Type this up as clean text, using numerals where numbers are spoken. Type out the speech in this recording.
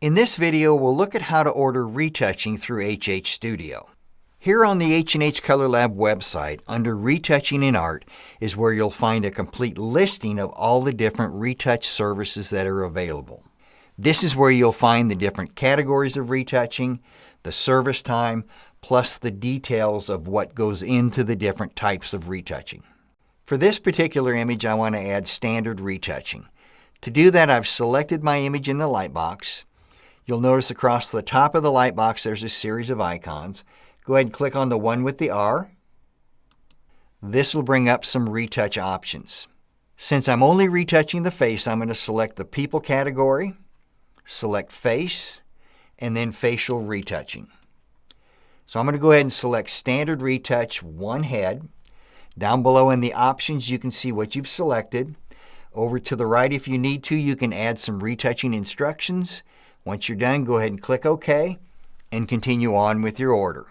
In this video, we'll look at how to order retouching through hhstudio. Here on the H&H Color Lab website, under Retouching in Art, is where you'll find a complete listing of all the different retouch services that are available. This is where you'll find the different categories of retouching, the service time, plus the details of what goes into the different types of retouching. For this particular image, I want to add standard retouching. To do that, I've selected my image in the lightbox. You'll notice across the top of the lightbox there's a series of icons. Go ahead and click on the one with the R. This will bring up some retouch options. Since I'm only retouching the face, I'm going to select the People category, select Face, and then Facial Retouching. So I'm going to go ahead and select Standard Retouch, One Head. Down below in the options, you can see what you've selected. Over to the right, if you need to, you can add some retouching instructions. Once you're done, go ahead and click OK and continue on with your order.